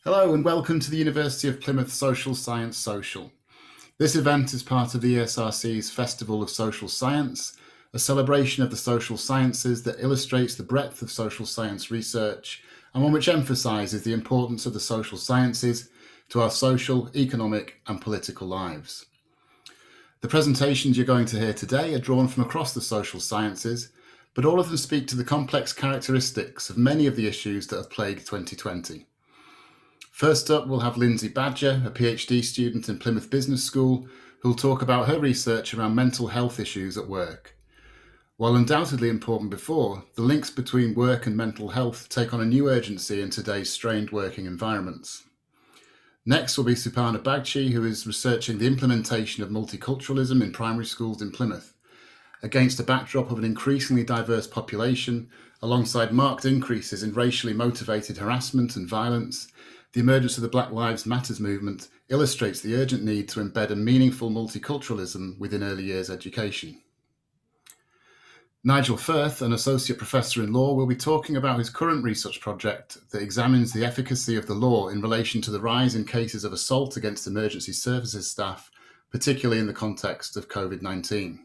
Hello and welcome to the University of Plymouth Social Science Social. This event is part of the ESRC's Festival of Social Science, a celebration of the social sciences that illustrates the breadth of social science research and one which emphasises the importance of the social sciences to our social, economic and political lives. The presentations you're going to hear today are drawn from across the social sciences, but all of them speak to the complex characteristics of many of the issues that have plagued 2020. First up, we'll have Lindsay Badger, a PhD student in Plymouth Business School, who will talk about her research around mental health issues at work. While undoubtedly important before, the links between work and mental health take on a new urgency in today's strained working environments. Next will be Suparna Bagchi, who is researching the implementation of multiculturalism in primary schools in Plymouth, against a backdrop of an increasingly diverse population, alongside marked increases in racially motivated harassment and violence. The emergence of the Black Lives Matter movement illustrates the urgent need to embed a meaningful multiculturalism within early years education. Nigel Firth, an associate professor in law, will be talking about his current research project that examines the efficacy of the law in relation to the rise in cases of assault against emergency services staff, particularly in the context of COVID-19.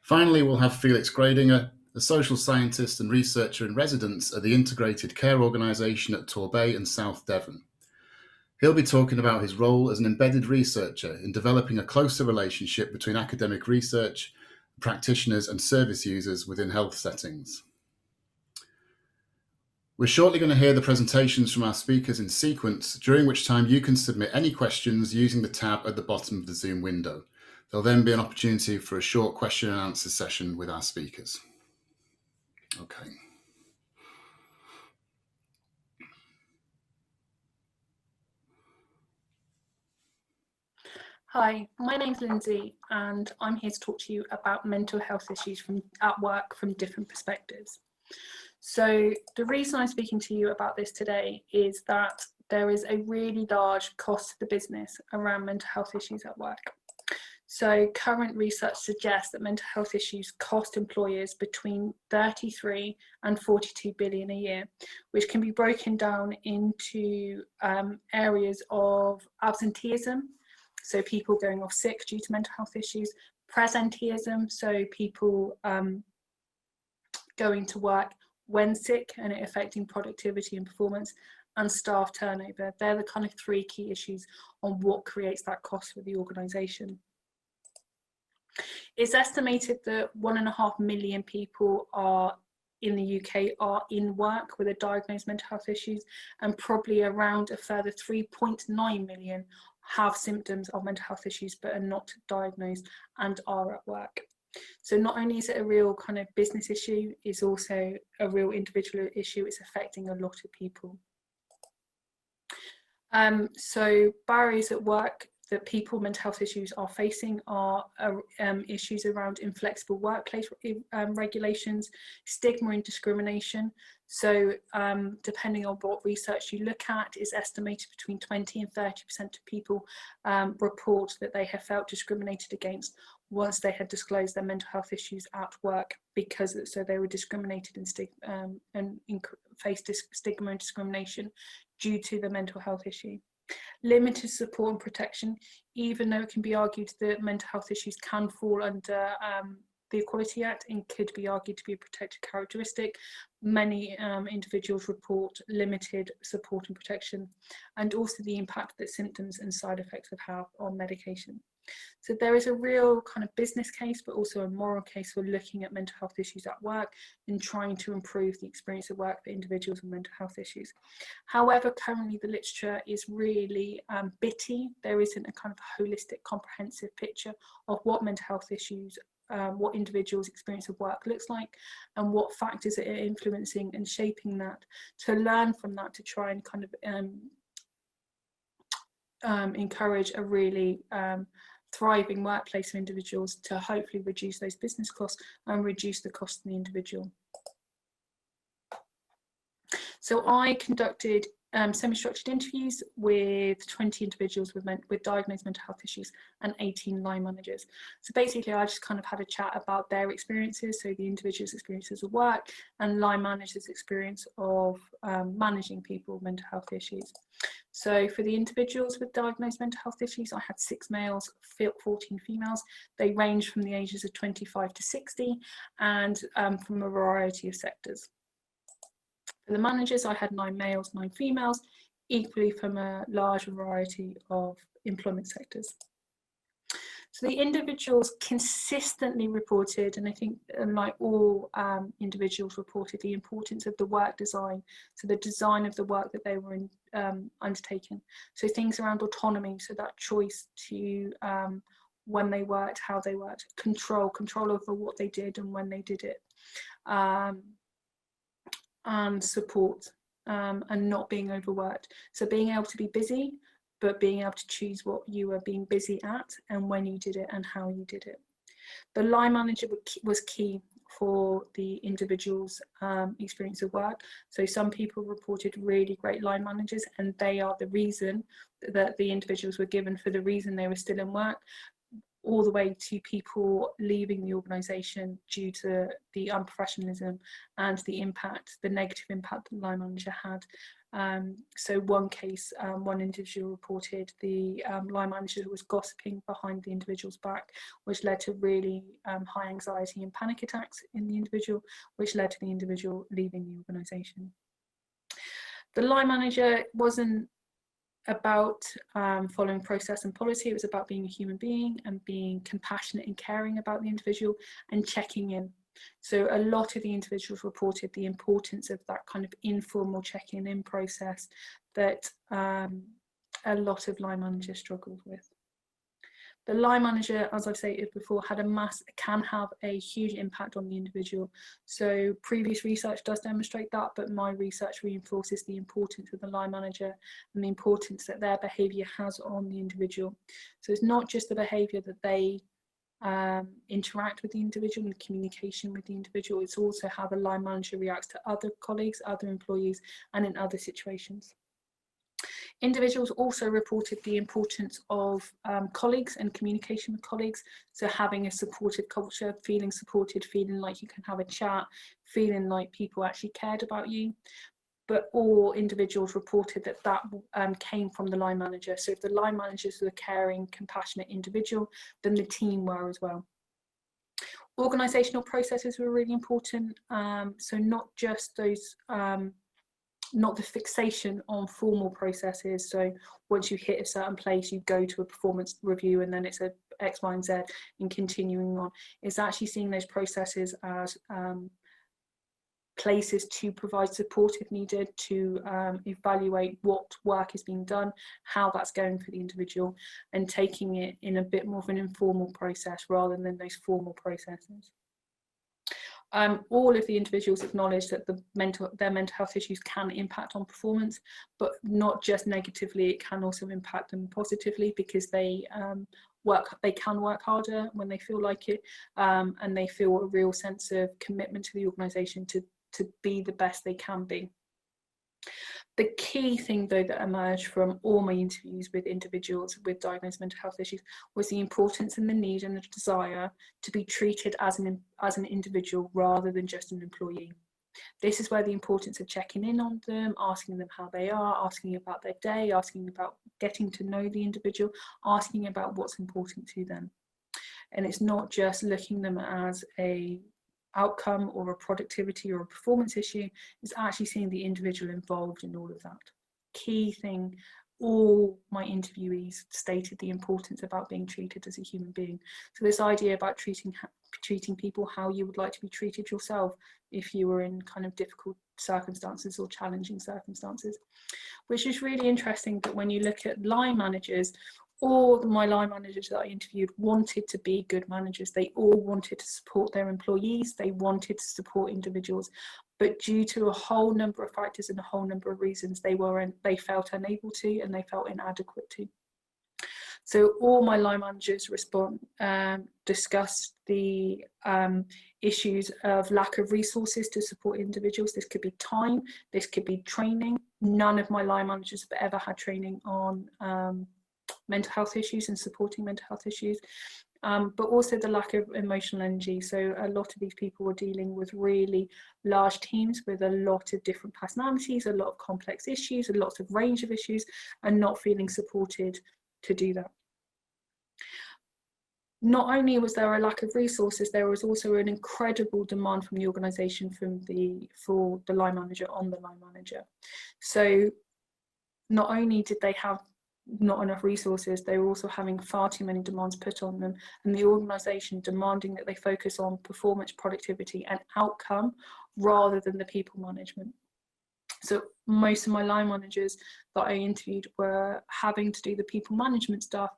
Finally, we'll have Felix Gradinger, a social scientist and researcher in residence at the Integrated Care Organisation at Torbay and South Devon. He'll be talking about his role as an embedded researcher in developing a closer relationship between academic research, practitioners and service users within health settings. We're shortly going to hear the presentations from our speakers in sequence, during which time you can submit any questions using the tab at the bottom of the Zoom window. There'll then be an opportunity for a short question and answer session with our speakers. Okay. Hi, my name's Lindsay and I'm here to talk to you about mental health issues at work from different perspectives. So the reason I'm speaking to you about this today is that there is a really large cost to the business around mental health issues at work. So current research suggests that mental health issues cost employers between 33 and 42 billion a year, which can be broken down into areas of absenteeism, so people going off sick due to mental health issues, presenteeism, so people going to work when sick and it affecting productivity and performance, and staff turnover. They're the kind of three key issues on what creates that cost for the organisation. It's estimated that 1.5 million people in the UK are in work with a diagnosed mental health issues, and probably around a further 3.9 million have symptoms of mental health issues but are not diagnosed and are at work. So not only is it a real kind of business issue, it's also a real individual issue. It's affecting a lot of people. So barriers at work that people with mental health issues are facing are issues around inflexible workplace regulations, stigma and discrimination. So depending on what research you look at, it's estimated between 20 and 30% of people report that they have felt discriminated against once they had disclosed their mental health issues at work, because so they were discriminated and faced stigma and discrimination due to the mental health issue. Limited support and protection, even though it can be argued that mental health issues can fall under the Equality Act and could be argued to be a protected characteristic, many individuals report limited support and protection, and also the impact that symptoms and side effects have on medication. So there is a real kind of business case, but also a moral case for looking at mental health issues at work and trying to improve the experience of work for individuals with mental health issues. However, currently the literature is really bitty. There isn't a kind of holistic, comprehensive picture of what mental health issues, what individuals' experience of work looks like, and what factors are influencing and shaping that, to learn from that, to try and kind of encourage a really thriving workplace for individuals, to hopefully reduce those business costs and reduce the cost to the individual. So I conducted semi-structured interviews with 20 individuals with diagnosed mental health issues and 18 line managers. So basically I just kind of had a chat about their experiences, so the individuals' experiences of work and line managers' experience of managing people with mental health issues. So for the individuals with diagnosed mental health issues, I had 6 males, 14 females. They range from the ages of 25 to 60 and from a variety of sectors. For the managers, I had 9 males, 9 females, equally from a large variety of employment sectors. So the individuals consistently reported, and I think like all individuals reported, the importance of the work design, so the design of the work that they were undertaking. So things around autonomy, so that choice to when they worked, how they worked, control over what they did and when they did it. And support and not being overworked. So being able to be busy, but being able to choose what you were being busy at and when you did it and how you did it. The line manager was key for the individual's experience of work. So some people reported really great line managers, and they are the reason that the individuals were given for the reason they were still in work, all the way to people leaving the organisation due to the unprofessionalism and the impact, the negative impact the line manager had. So one case, one individual reported the line manager was gossiping behind the individual's back, which led to really high anxiety and panic attacks in the individual, which led to the individual leaving the organisation. The line manager wasn't about following process and policy. It was about being a human being and being compassionate and caring about the individual and checking in. So a lot of the individuals reported the importance of that kind of informal checking in process that a lot of line managers struggled with. The line manager, as I've stated before, can have a huge impact on the individual. So previous research does demonstrate that, but my research reinforces the importance of the line manager and the importance that their behaviour has on the individual. So it's not just the behaviour that they interact with the individual and communication with the individual, it's also how the line manager reacts to other colleagues, other employees, and in other situations. Individuals also reported the importance of colleagues and communication with colleagues. So having a supported culture, feeling supported, feeling like you can have a chat, feeling like people actually cared about you. But all individuals reported that came from the line manager. So if the line managers were a caring, compassionate individual, then the team were as well. Organisational processes were really important. So not just those not the fixation on formal processes. So once you hit a certain place, you go to a performance review and then it's a X, Y, and Z and continuing on. It's actually seeing those processes as places to provide support if needed, to evaluate what work is being done, how that's going for the individual, and taking it in a bit more of an informal process rather than those formal processes. All of the individuals acknowledge that their mental health issues can impact on performance, but not just negatively, it can also impact them positively because they can work harder when they feel like it, and they feel a real sense of commitment to the organisation to be the best they can be. The key thing, though, that emerged from all my interviews with individuals with diagnosed mental health issues was the importance and the need and the desire to be treated as an individual rather than just an employee. This is where the importance of checking in on them, asking them how they are, asking about their day, asking about getting to know the individual, asking about what's important to them. And it's not just looking at them as a outcome or a productivity or a performance issue, is actually seeing the individual involved in all of that. Key thing, all my interviewees stated the importance about being treated as a human being. So this idea about treating people how you would like to be treated yourself if you were in kind of difficult circumstances or challenging circumstances, which is really interesting. But when you look at line managers, all my line managers that I interviewed wanted to be good managers. They all wanted to support their employees. They wanted to support individuals, but due to a whole number of factors and a whole number of reasons, they felt unable to, and they felt inadequate to. So all my line managers discussed the issues of lack of resources to support individuals. This could be time, this could be training. None of my line managers have ever had training on mental health issues and supporting mental health issues. But also the lack of emotional energy. So a lot of these people were dealing with really large teams with a lot of different personalities, a lot of complex issues, a lot of range of issues, and not feeling supported to do that. Not only was there a lack of resources, there was also an incredible demand from the organisation for the line manager on the line manager. So not only did they have not enough resources, they were also having far too many demands put on them, and the organisation demanding that they focus on performance, productivity and outcome rather than the people management. So most of my line managers that I interviewed were having to do the people management stuff.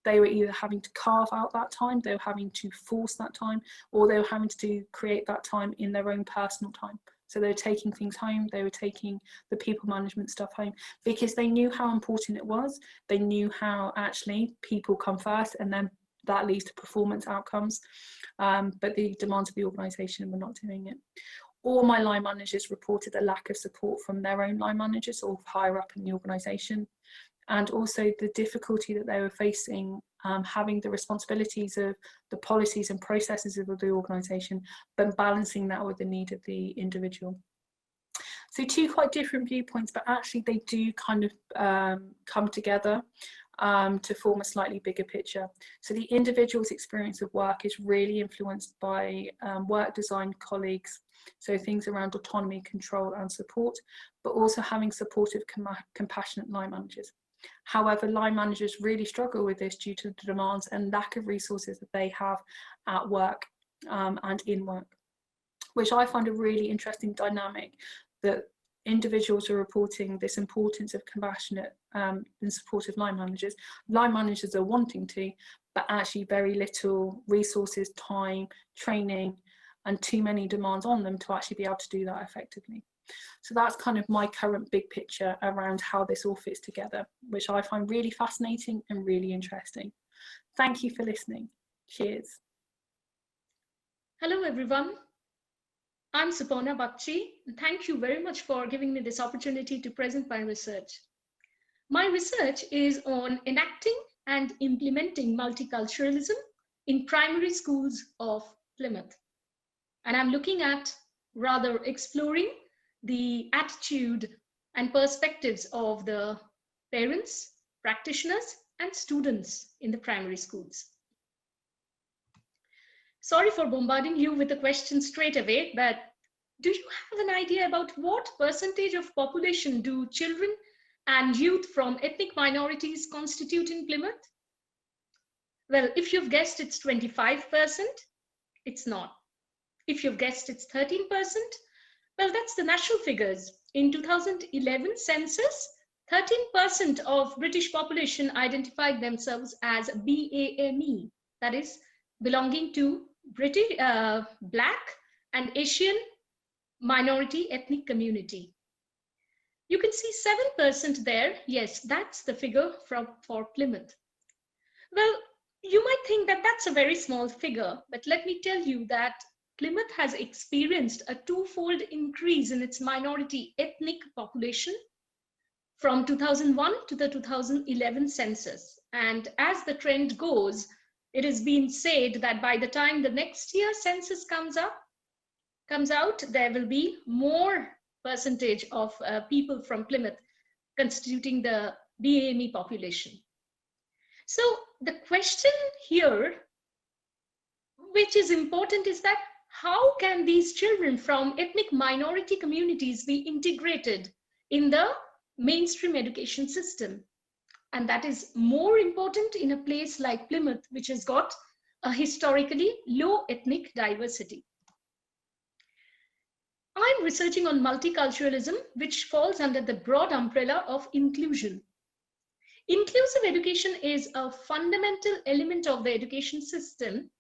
They were either having to carve out that time, they were having to force that time, or they were having to create that time in their own personal time. So they were taking things home, they were taking the people management stuff home, because they knew how important it was. They knew how actually people come first, and then that leads to performance outcomes. But the demands of the organisation were not doing it. All my line managers reported a lack of support from their own line managers or higher up in the organisation. And also the difficulty that they were facing having the responsibilities of the policies and processes of the organisation, but balancing that with the need of the individual. So two quite different viewpoints, but actually they do kind of come together to form a slightly bigger picture. So the individual's experience of work is really influenced by work design colleagues, so things around autonomy, control and support, but also having supportive, compassionate line managers. However, line managers really struggle with this due to the demands and lack of resources that they have at work and in work, which I find a really interesting dynamic, that individuals are reporting this importance of compassionate and supportive line managers. Line managers are wanting to, but actually very little resources, time, training, and too many demands on them to actually be able to do that effectively. So that's kind of my current big picture around how this all fits together, which I find really fascinating and really interesting. Thank you for listening. Cheers. Hello, everyone. I'm Suparna Bakchi, and thank you very much for giving me this opportunity to present my research. My research is on enacting and implementing multiculturalism in primary schools of Plymouth. And I'm looking at, rather exploring, the attitude and perspectives of the parents, practitioners, and students in the primary schools. Sorry for bombarding you with the question straight away, but do you have an idea about what percentage of population do children and youth from ethnic minorities constitute in Plymouth? Well, if you've guessed it's 25%, it's not. If you've guessed it's 13%, well, that's the national figures. In 2011 census, 13% of British population identified themselves as BAME, that is, belonging to British, Black and Asian minority ethnic community. You can see 7% there. Yes, that's the figure for Plymouth. Well, you might think that that's a very small figure, but let me tell you that Plymouth has experienced a twofold increase in its minority ethnic population from 2001 to the 2011 census. And as the trend goes, it has been said that by the time the next year census comes out, there will be more percentage of people from Plymouth constituting the BAME population. So the question here, which is important, is that how can these children from ethnic minority communities be integrated in the mainstream education system? And that is more important in a place like Plymouth, which has got a historically low ethnic diversity. I'm researching on multiculturalism, which falls under the broad umbrella of inclusion. Inclusive education is a fundamental element of the education system,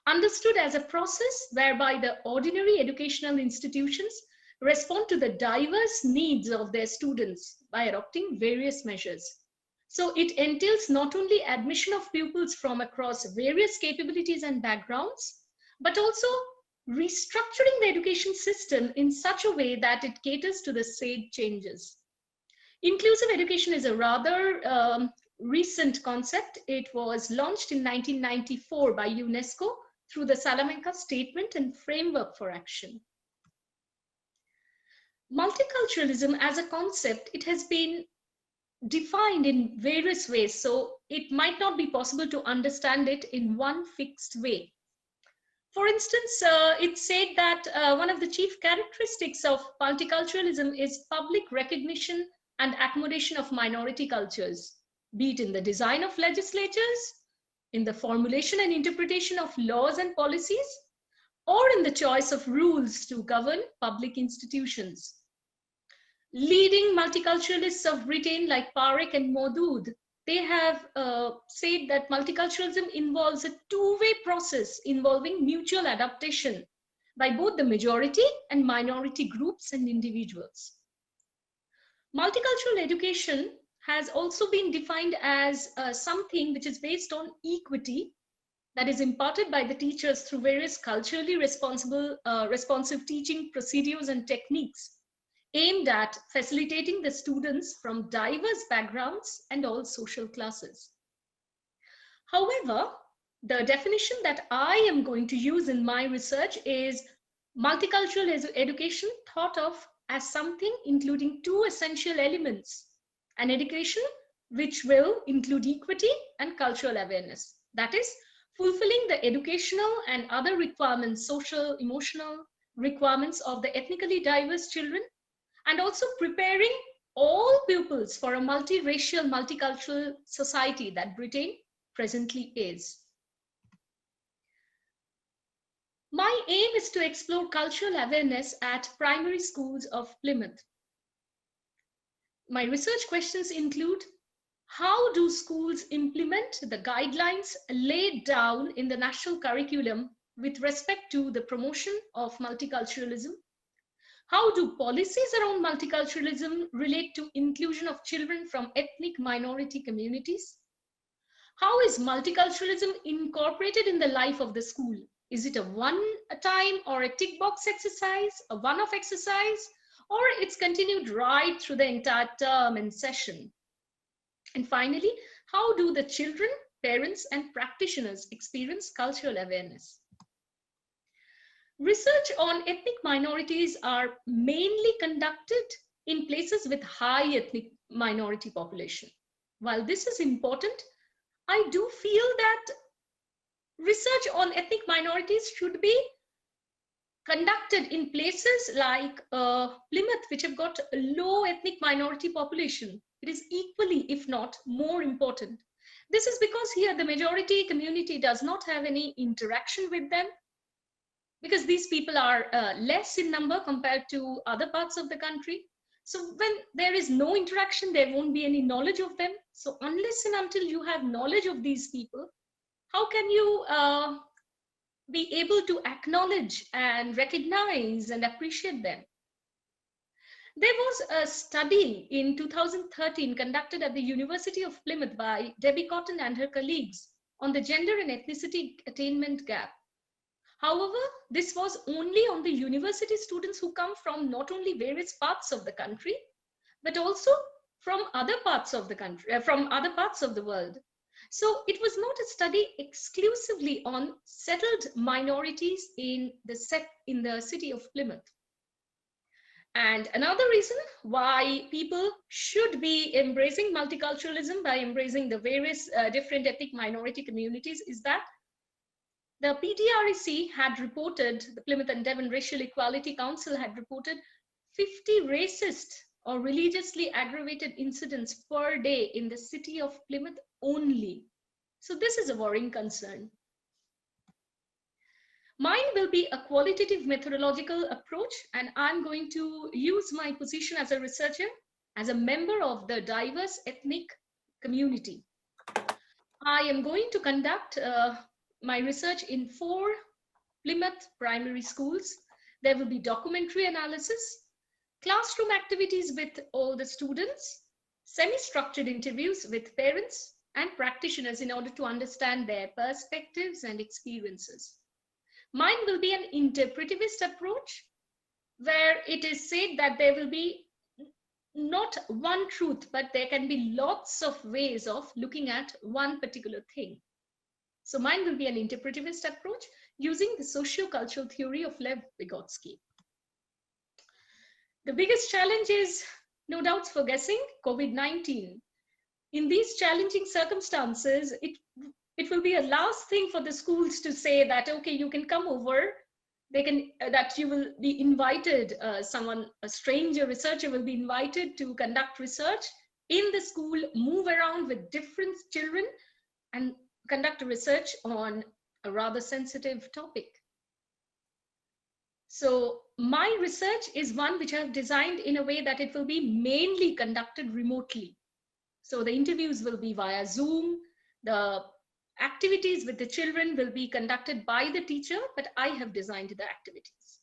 understood as a process whereby the ordinary educational institutions respond to the diverse needs of their students by adopting various measures. So it entails not only admission of pupils from across various capabilities and backgrounds, but also restructuring the education system in such a way that it caters to the said changes. Inclusive education is a rather recent concept. It was launched in 1994 by UNESCO through the Salamanca Statement and Framework for Action. Multiculturalism as a concept, it has been defined in various ways, so it might not be possible to understand it in one fixed way. For instance, it's said that one of the chief characteristics of multiculturalism is public recognition and accommodation of minority cultures, be it in the design of legislatures, in the formulation and interpretation of laws and policies, or in the choice of rules to govern public institutions. Leading multiculturalists of Britain like Parekh and Maudud, they have said that multiculturalism involves a two-way process involving mutual adaptation by both the majority and minority groups and individuals. Multicultural education has also been defined as something which is based on equity that is imparted by the teachers through various culturally responsive teaching procedures and techniques aimed at facilitating the students from diverse backgrounds and all social classes. However, the definition that I am going to use in my research is multicultural education thought of as something including two essential elements: an education which will include equity and cultural awareness. That is, fulfilling the educational and other requirements, social, emotional requirements of the ethnically diverse children, and also preparing all pupils for a multiracial, multicultural society that Britain presently is. My aim is to explore cultural awareness at primary schools of Plymouth. My research questions include: how do schools implement the guidelines laid down in the national curriculum with respect to the promotion of multiculturalism? How do policies around multiculturalism relate to inclusion of children from ethnic minority communities? How is multiculturalism incorporated in the life of the school? Is it a one-time or a tick box exercise, a one-off exercise, or it's continued right through the entire term and session? And finally, how do the children, parents, and practitioners experience cultural awareness? Research on ethnic minorities are mainly conducted in places with high ethnic minority population. While this is important, I do feel that research on ethnic minorities should be conducted in places like Plymouth, which have got a low ethnic minority population. It is equally, if not more important. This is because here the majority community does not have any interaction with them, because these people are less in number compared to other parts of the country. So when there is no interaction, there won't be any knowledge of them. So unless and until you have knowledge of these people, how can you be able to acknowledge and recognize and appreciate them? There was a study in 2013 conducted at the University of Plymouth by Debbie Cotton and her colleagues on the gender and ethnicity attainment gap. However, this was only on the university students who come from not only various parts of the country, but also from other parts of the country, from other parts of the world. So it was not a study exclusively on settled minorities in the city of Plymouth. And another reason why people should be embracing multiculturalism by embracing the various different ethnic minority communities is that the PTREC had reported, the Plymouth and Devon Racial Equality Council had reported 50 racist or religiously aggravated incidents per day in the city of Plymouth only. So this is a worrying concern. Mine will be a qualitative methodological approach, and I'm going to use my position as a researcher, as a member of the diverse ethnic community. I am going to conduct my research in 4 Plymouth primary schools. There will be documentary analysis, classroom activities with all the students, semi-structured interviews with parents and practitioners in order to understand their perspectives and experiences. Mine will be an interpretivist approach, where it is said that there will be not one truth, but there can be lots of ways of looking at one particular thing. So mine will be an interpretivist approach using the socio-cultural theory of Lev Vygotsky. The biggest challenge is, no doubts for guessing, COVID-19. In these challenging circumstances, it will be a last thing for the schools to say that, okay, you can come over, they can, that you will be invited, a stranger researcher will be invited to conduct research in the school, move around with different children and conduct research on a rather sensitive topic. So my research is one which I have designed in a way that it will be mainly conducted remotely. So the interviews will be via Zoom, the activities with the children will be conducted by the teacher, but I have designed the activities.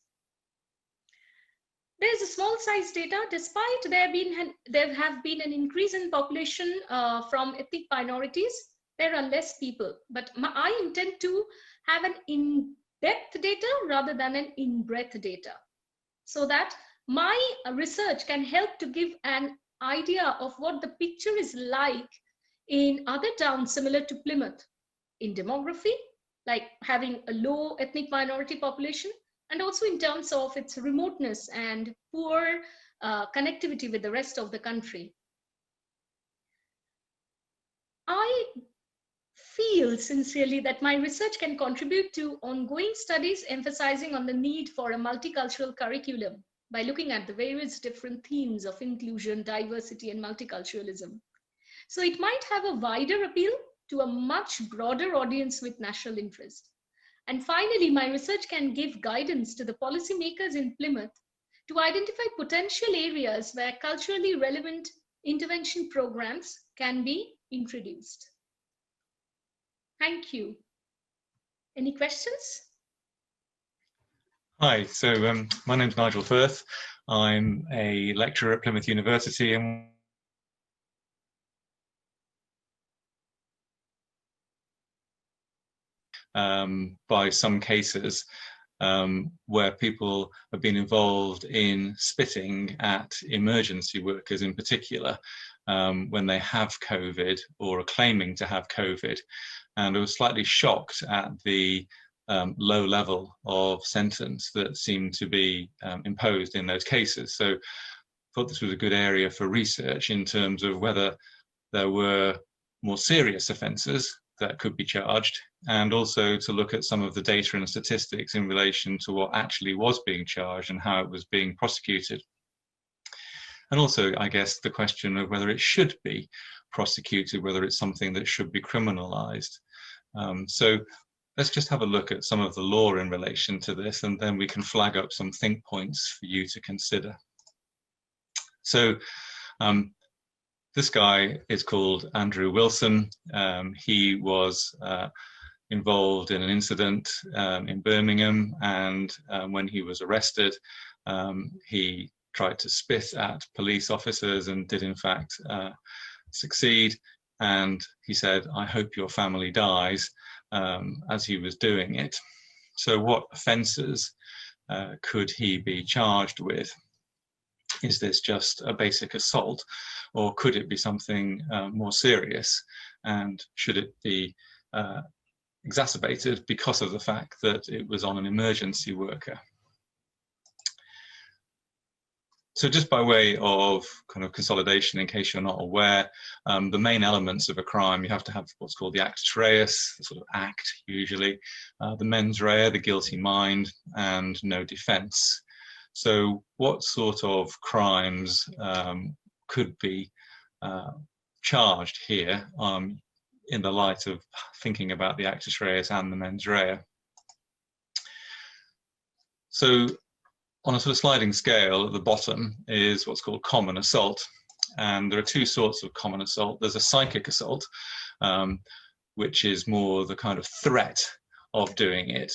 There is a small size data, despite there have been an increase in population from ethnic minorities, there are less people, but I intend to have an in-depth data rather than an in-breadth data, so that my research can help to give an idea of what the picture is like in other towns similar to Plymouth, in demography, like having a low ethnic minority population, and also in terms of its remoteness and poor connectivity with the rest of the country. I feel sincerely that my research can contribute to ongoing studies emphasizing on the need for a multicultural curriculum by looking at the various different themes of inclusion, diversity, and multiculturalism. So it might have a wider appeal to a much broader audience with national interest. And finally, my research can give guidance to the policymakers in Plymouth to identify potential areas where culturally relevant intervention programs can be introduced. Thank you. Any questions? Hi, so my name's Nigel Firth. I'm a lecturer at Plymouth University and by some cases where people have been involved in spitting at emergency workers in particular when they have COVID or are claiming to have COVID. And I was slightly shocked at the low level of sentence that seemed to be imposed in those cases. So I thought this was a good area for research in terms of whether there were more serious offences that could be charged, and also to look at some of the data and statistics in relation to what actually was being charged and how it was being prosecuted. And also, I guess, the question of whether it should be prosecuted, whether it's something that should be criminalised. So let's just have a look at some of the law in relation to this, and then we can flag up some think points for you to consider. So this guy is called Andrew Wilson. He was involved in an incident in Birmingham, and when he was arrested, he tried to spit at police officers and did in fact succeed. And he said, "I hope your family dies," as he was doing it. So what offences could he be charged with? Is this just a basic assault, or could it be something more serious? And should it be exacerbated because of the fact that it was on an emergency worker? So just by way of kind of consolidation, in case you're not aware, the main elements of a crime, you have to have what's called the actus reus, the sort of act usually, the mens rea, the guilty mind, and no defence. So what sort of crimes could be charged here in the light of thinking about the actus reus and the mens rea? So on a sort of sliding scale, at the bottom is what's called common assault. And there are two sorts of common assault. There's a psychic assault, which is more the kind of threat of doing it.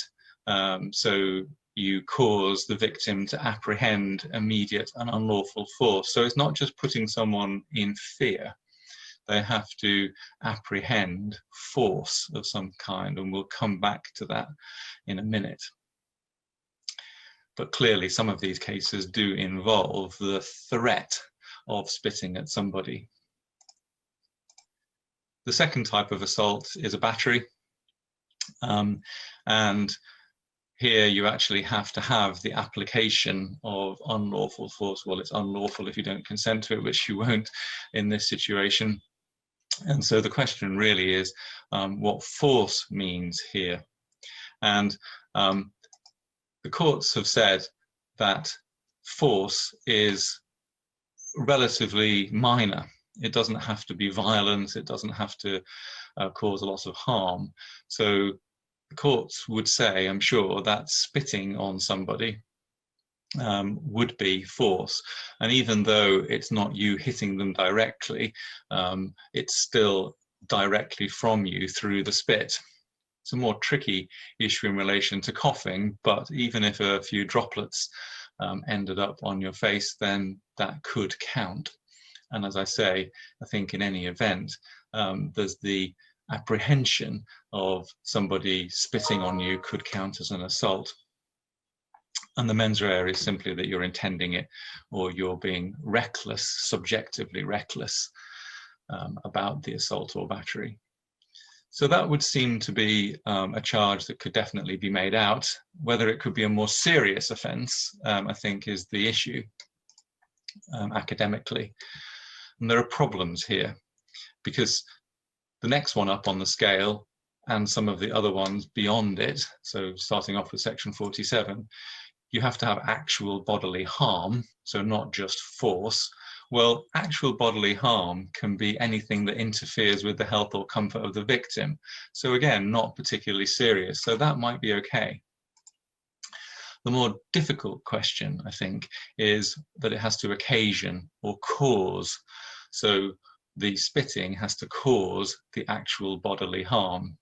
So you cause the victim to apprehend immediate and unlawful force. So it's not just putting someone in fear. They have to apprehend force of some kind, and we'll come back to that in a minute. But clearly some of these cases do involve the threat of spitting at somebody. The second type of assault is a battery. And here you actually have to have the application of unlawful force. Well, it's unlawful if you don't consent to it, which you won't in this situation. And so the question really is what force means here. And the courts have said that force is relatively minor. It doesn't have to be violent. It doesn't have to cause a lot of harm. So the courts would say, I'm sure, that spitting on somebody would be force. And even though it's not you hitting them directly, it's still directly from you through the spit. It's a more tricky issue in relation to coughing, but even if a few droplets ended up on your face, then that could count. And as I say, I think in any event, there's the apprehension of somebody spitting on you could count as an assault. And the mens rea is simply that you're intending it, or you're being reckless, subjectively reckless about the assault or battery. So that would seem to be a charge that could definitely be made out. Whether it could be a more serious offence, I think, is the issue academically. And there are problems here, because the next one up on the scale and some of the other ones beyond it, so starting off with section 47, you have to have actual bodily harm, so not just force. Well, actual bodily harm can be anything that interferes with the health or comfort of the victim. So again, not particularly serious, so that might be okay. The more difficult question, I think, is that it has to occasion or cause. So the spitting has to cause the actual bodily harm.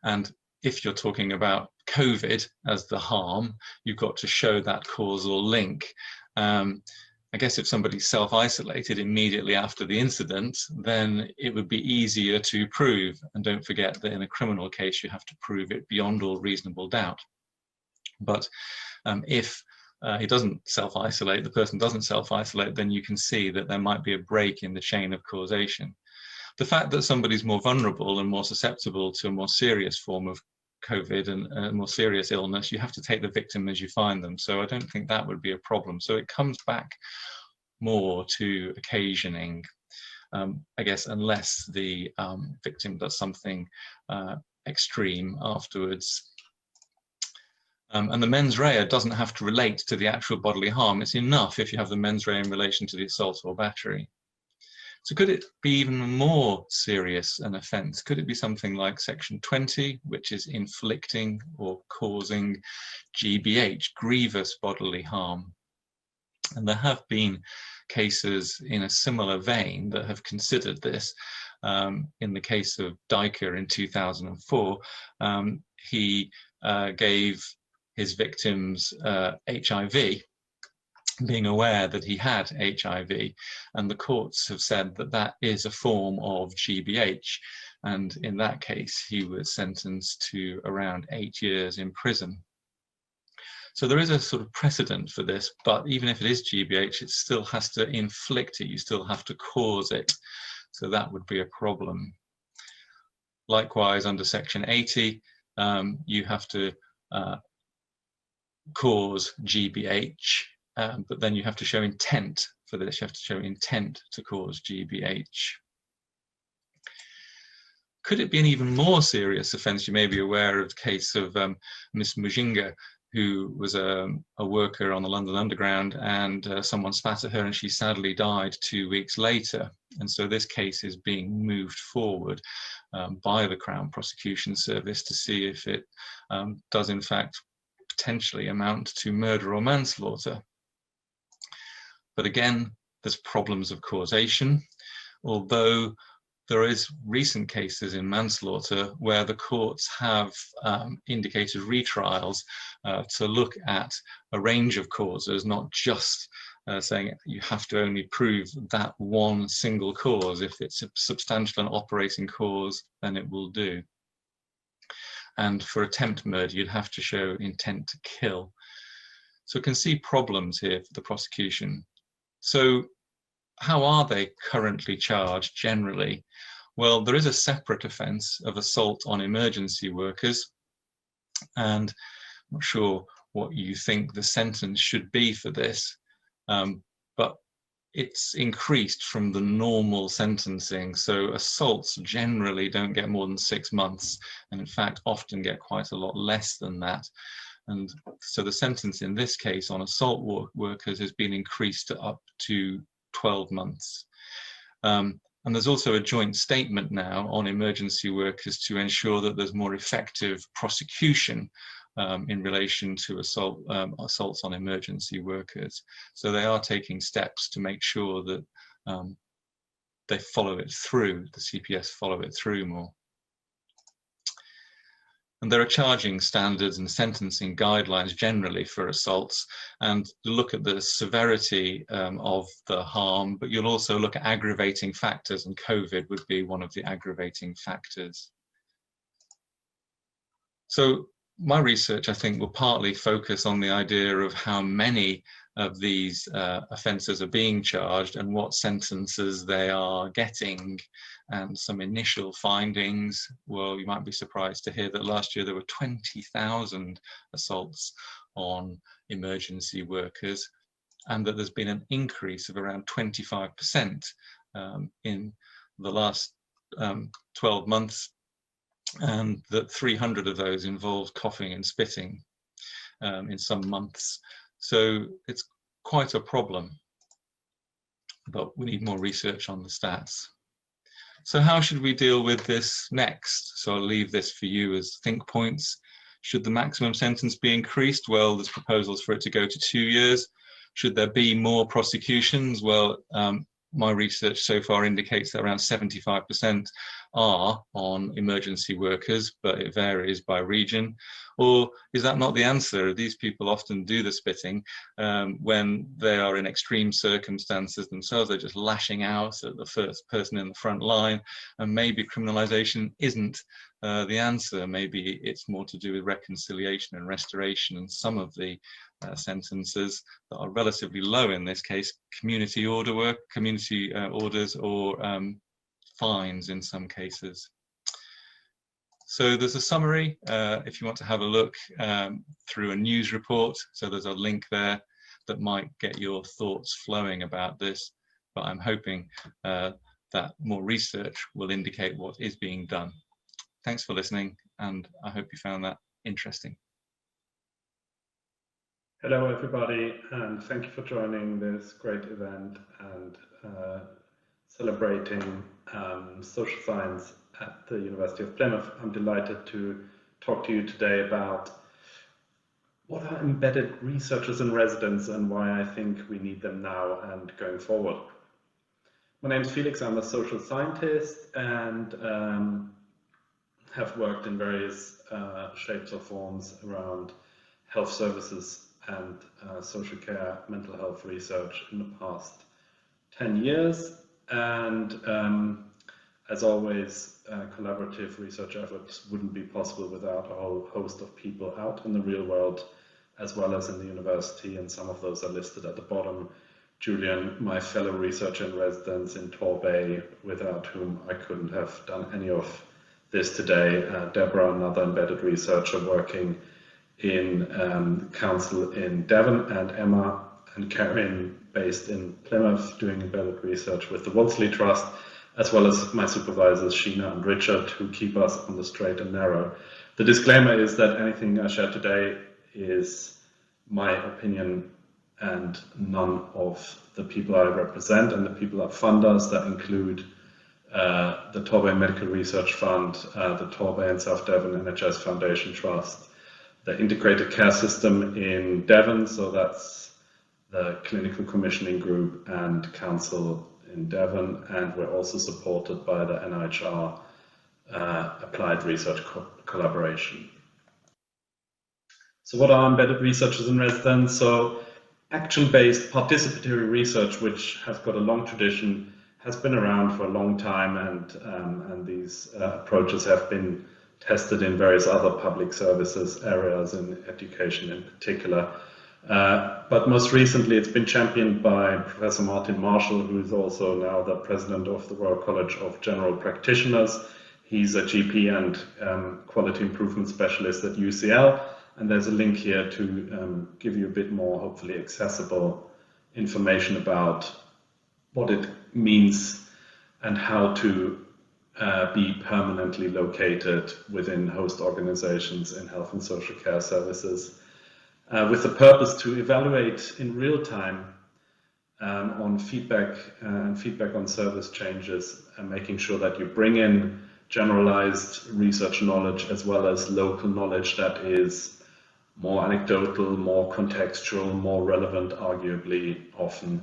And if you're talking about COVID as the harm, you've got to show that causal link. I guess if somebody self-isolated immediately after the incident, then it would be easier to prove. And don't forget that in a criminal case, you have to prove it beyond all reasonable doubt. But if he doesn't self-isolate, the person doesn't self-isolate, then you can see that there might be a break in the chain of causation. The fact that somebody's more vulnerable and more susceptible to a more serious form of COVID and a more serious illness, you have to take the victim as you find them. So I don't think that would be a problem. So it comes back more to occasioning, I guess, unless the victim does something extreme afterwards. And the mens rea doesn't have to relate to the actual bodily harm. It's enough if you have the mens rea in relation to the assault or battery. So could it be even more serious an offence? Could it be something like section 20, which is inflicting or causing GBH, grievous bodily harm? And there have been cases in a similar vein that have considered this. In the case of Diker in 2004, he gave his victims HIV, being aware that he had HIV, and the courts have said that that is a form of GBH, and in that case he was sentenced to around 8 years in prison. So there is a sort of precedent for this, but even if it is GBH, it still has to inflict it, you still have to cause it, so that would be a problem. Likewise, under section 80, you have to cause GBH, but then you have to show intent for this. You have to show intent to cause GBH. Could it be an even more serious offence? You may be aware of the case of Miss Mujinga, who was a worker on the London Underground, and someone spat at her and she sadly died 2 weeks later. And so this case is being moved forward by the Crown Prosecution Service to see if it does in fact potentially amount to murder or manslaughter. But again, there's problems of causation, although there is recent cases in manslaughter where the courts have indicated retrials to look at a range of causes, not just saying you have to only prove that one single cause. If it's a substantial and operating cause, then it will do. And for attempt murder, you'd have to show intent to kill. So you can see problems here for the prosecution. So how are they currently charged generally? Well, there is a separate offence of assault on emergency workers, and I'm not sure what you think the sentence should be for this, but it's increased from the normal sentencing. So assaults generally don't get more than 6 months, and in fact often get quite a lot less than that. And so the sentence in this case on assault workers has been increased to up to 12 months. And there's also a joint statement now on emergency workers to ensure that there's more effective prosecution in relation to assaults on emergency workers. So they are taking steps to make sure that they follow it through, the CPS follow it through more. And there are charging standards and sentencing guidelines generally for assaults, and look at the severity of the harm, but you'll also look at aggravating factors, and COVID would be one of the aggravating factors. So my research, I think, will partly focus on the idea of how many of these offences are being charged and what sentences they are getting, and some initial findings. Well, you might be surprised to hear that last year there were 20,000 assaults on emergency workers, and that there's been an increase of around 25% in the last 12 months, and that 300 of those involved coughing and spitting in some months. So it's quite a problem, but we need more research on the stats. So how should we deal with this next? So I'll leave this for you as think points. Should the maximum sentence be increased? Well, there's proposals for it to go to 2 years. Should there be more prosecutions? Well, my research so far indicates that around 75% are on emergency workers, but it varies by region. Or is that not the answer? These people often do the spitting when they are in extreme circumstances themselves. They're just lashing out at the first person in the front line, and maybe criminalization isn't the answer. Maybe it's more to do with reconciliation and restoration, and some of the sentences that are relatively low in this case, community order work, community orders, or fines in some cases. So there's a summary if you want to have a look through a news report. So there's a link there that might get your thoughts flowing about this, but I'm hoping that more research will indicate what is being done. Thanks for listening, and I hope you found that interesting. Hello everybody, and thank you for joining this great event and celebrating social science at the University of Plymouth. I'm delighted to talk to you today about what are embedded researchers in residence and why I think we need them now and going forward. My name is Felix, I'm a social scientist and have worked in various shapes or forms around health services and social care, mental health research in the past 10 years. And as always, collaborative research efforts wouldn't be possible without a whole host of people out in the real world, as well as in the university, and some of those are listed at the bottom. Julian, my fellow researcher in residence in Torbay, without whom I couldn't have done any of this today. Deborah, another embedded researcher working in council in Devon, and Emma and Karen based in Plymouth doing embedded research with the Wolseley Trust, as well as my supervisors Sheena and Richard, who keep us on the straight and narrow. The disclaimer is that anything I share today is my opinion and none of the people I represent, and the people that fund us, that include the Torbay Medical Research Fund, the Torbay and South Devon NHS Foundation Trust, the Integrated Care System in Devon, so that's the Clinical Commissioning Group, and Council in Devon, and we're also supported by the NIHR Applied Research Collaboration. So what are embedded researchers in residence? So action-based participatory research, which has got a long tradition, has been around for a long time, and these approaches have been tested in various other public services areas, in education in particular. But most recently it's been championed by Professor Martin Marshall, who is also now the president of the Royal College of General Practitioners. He's a GP and quality improvement specialist at UCL, and there's a link here to give you a bit more, hopefully accessible information about what it means and how to be permanently located within host organizations in health and social care services, with the purpose to evaluate in real time on feedback and feedback on service changes, and making sure that you bring in generalized research knowledge as well as local knowledge that is more anecdotal, more contextual, more relevant, arguably often,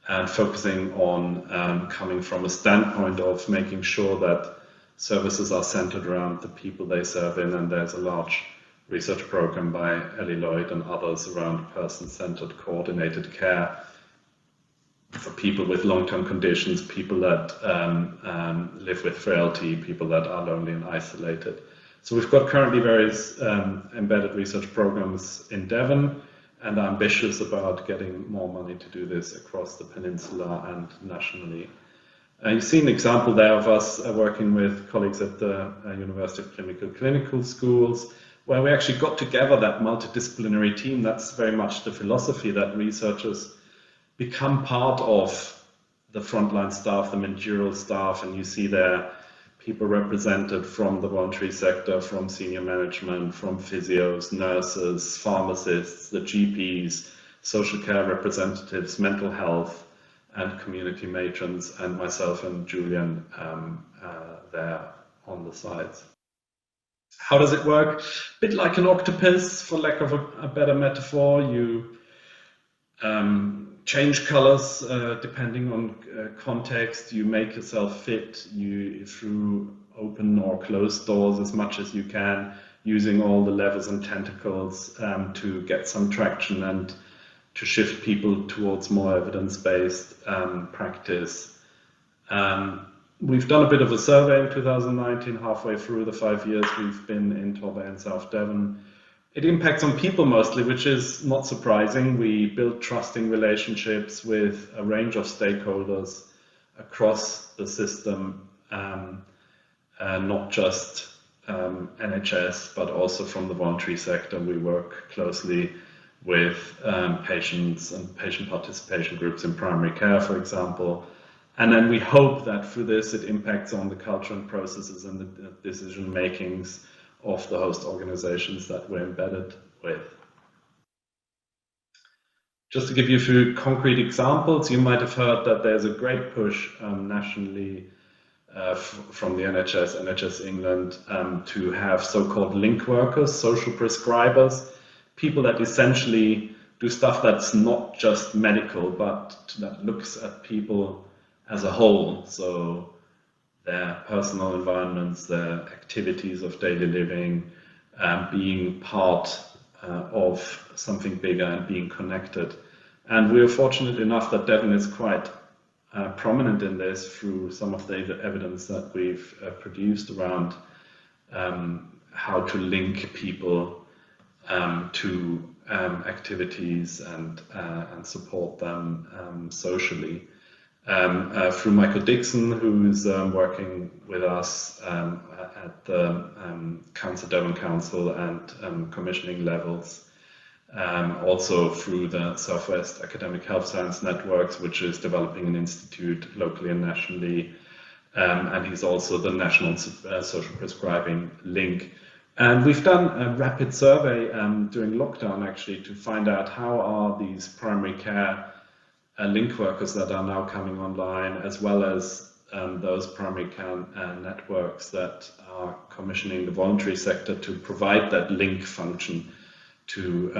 and focusing on coming from a standpoint of making sure that services are centered around the people they serve in. And there's a large research program by Ellie Lloyd and others around person-centered coordinated care for people with long-term conditions, people that live with frailty, people that are lonely and isolated. So we've got currently various embedded research programs in Devon, and are ambitious about getting more money to do this across the peninsula and nationally. You see an example there of us working with colleagues at the University of Plymouth Clinical Schools, where we actually got together that multidisciplinary team. That's very much the philosophy, that researchers become part of the frontline staff, the managerial staff, and you see there people represented from the voluntary sector, from senior management, from physios, nurses, pharmacists, the GPs, social care representatives, mental health, and community matrons, and myself and Julian there on the sides. How does it work? A bit like an octopus, for lack of a better metaphor. You change colors depending on context. You make yourself fit through open or closed doors as much as you can, using all the levers and tentacles to get some traction and to shift people towards more evidence-based practice. We've done a bit of a survey in 2019, halfway through the 5 years we've been in Torbay and South Devon. It impacts on people mostly, which is not surprising. We build trusting relationships with a range of stakeholders across the system, not just NHS, but also from the voluntary sector. We work closely with patients and patient participation groups in primary care, for example. And then we hope that through this it impacts on the culture and processes and the decision makings of the host organizations that we're embedded with. Just to give you a few concrete examples, you might have heard that there's a great push nationally from the NHS England, to have so-called link workers, social prescribers, people that essentially do stuff that's not just medical, but that looks at people as a whole. So their personal environments, their activities of daily living, being part of something bigger and being connected. And we are fortunate enough that Devon is quite prominent in this through some of the evidence that we've produced around how to link people to activities and support them socially. Through Michael Dixon, who's working with us at the Devon Council and commissioning levels. Also through the Southwest Academic Health Science Networks, which is developing an institute locally and nationally. And he's also the National Social Prescribing Link. And we've done a rapid survey during lockdown, actually, to find out how are these primary care link workers that are now coming online, as well as those primary care networks that are commissioning the voluntary sector to provide that link function to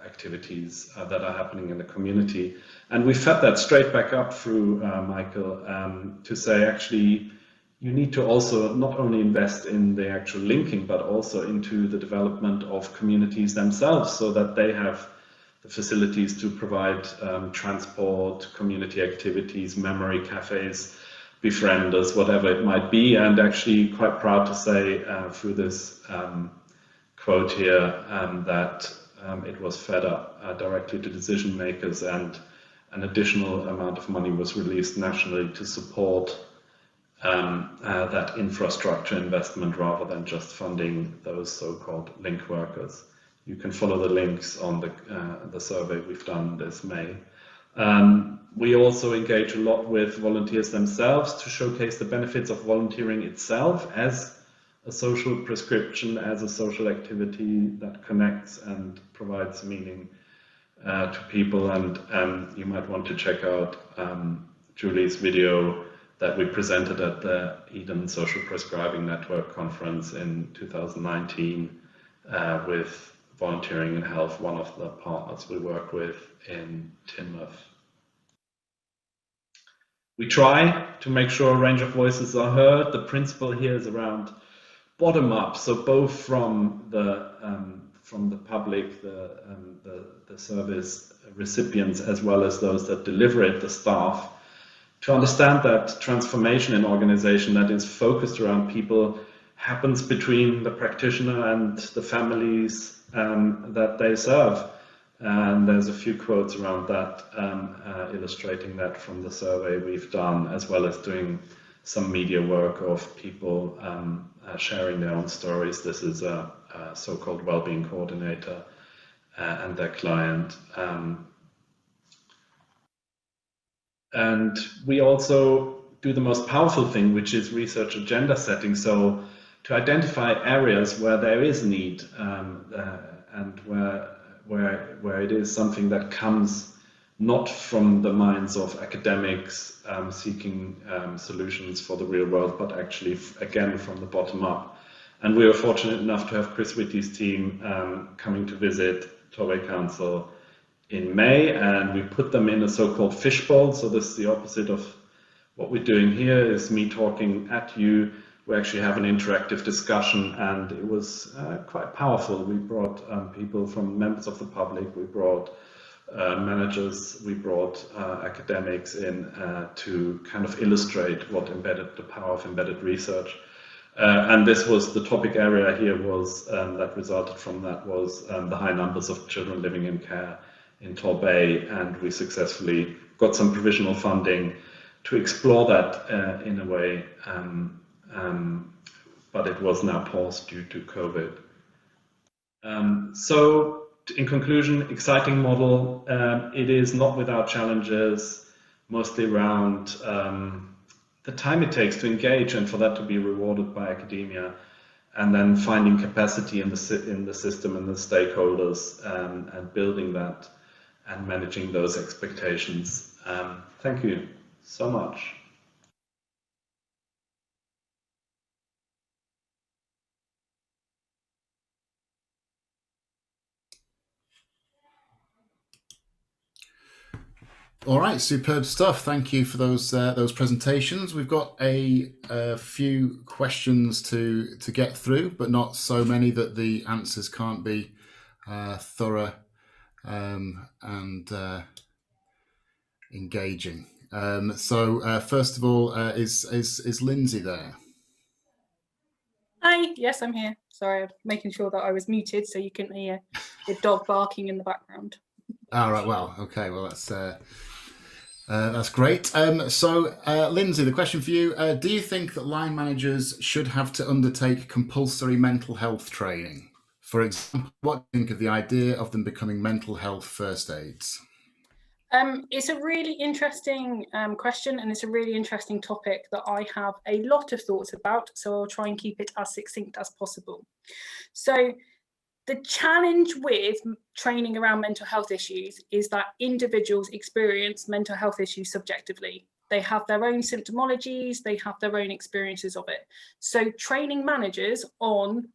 activities that are happening in the community. And we fed that straight back up through Michael to say, actually, you need to also not only invest in the actual linking, but also into the development of communities themselves, so that they have the facilities to provide transport, community activities, memory cafes, befrienders, whatever it might be. And actually quite proud to say through this quote here that it was fed up directly to decision makers, and an additional amount of money was released nationally to support that infrastructure investment, rather than just funding those so-called link workers. You can follow the links on the survey we've done this May. We also engage a lot with volunteers themselves to showcase the benefits of volunteering itself as a social prescription, as a social activity that connects and provides meaning to people. And you might want to check out Julie's video that we presented at the Eden Social Prescribing Network conference in 2019 with Volunteering in Health, one of the partners we work with in Plymouth. We try to make sure a range of voices are heard. The principle here is around bottom up, so both from the public, the service recipients, as well as those that deliver it, the staff, to understand that transformation in organization that is focused around people happens between the practitioner and the families that they serve. And there's a few quotes around that illustrating that from the survey we've done, as well as doing some media work of people sharing their own stories. This is a so-called wellbeing coordinator and their client. And we also do the most powerful thing, which is research agenda setting. So to identify areas where there is need and where it is something that comes not from the minds of academics seeking solutions for the real world, but actually, again, from the bottom up. And we were fortunate enough to have Chris Whitty's team coming to visit Torbay Council in May, and we put them in a so-called fishbowl. So this is the opposite of what we're doing here, is me talking at you. We actually have an interactive discussion, and it was quite powerful. We brought people from members of the public, we brought managers, we brought academics in to kind of illustrate what the power of embedded research. And this was the topic area here was that resulted from that was the high numbers of children living in care in Torbay, and we successfully got some provisional funding to explore that in a way, but it was now paused due to COVID. So in conclusion, exciting model. It is not without challenges, mostly around the time it takes to engage and for that to be rewarded by academia, and then finding capacity in the system and the stakeholders and building that and managing those expectations. Thank you so much. All right, superb stuff. Thank you for those presentations. We've got a few questions to get through, but not so many that the answers can't be thorough and engaging. So first of all, is Lindsay there? Hi, yes, I'm here. Sorry, I'm making sure that I was muted so you couldn't hear the dog barking in the background. All right, well, okay, well, that's great. So, Lindsay, the question for you, do you think that line managers should have to undertake compulsory mental health training? For example, what do you think of the idea of them becoming mental health first aids? It's a really interesting question, and it's a really interesting topic that I have a lot of thoughts about, so I'll try and keep it as succinct as possible. So the challenge with training around mental health issues is that individuals experience mental health issues subjectively. They have their own symptomologies, they have their own experiences of it. So training managers on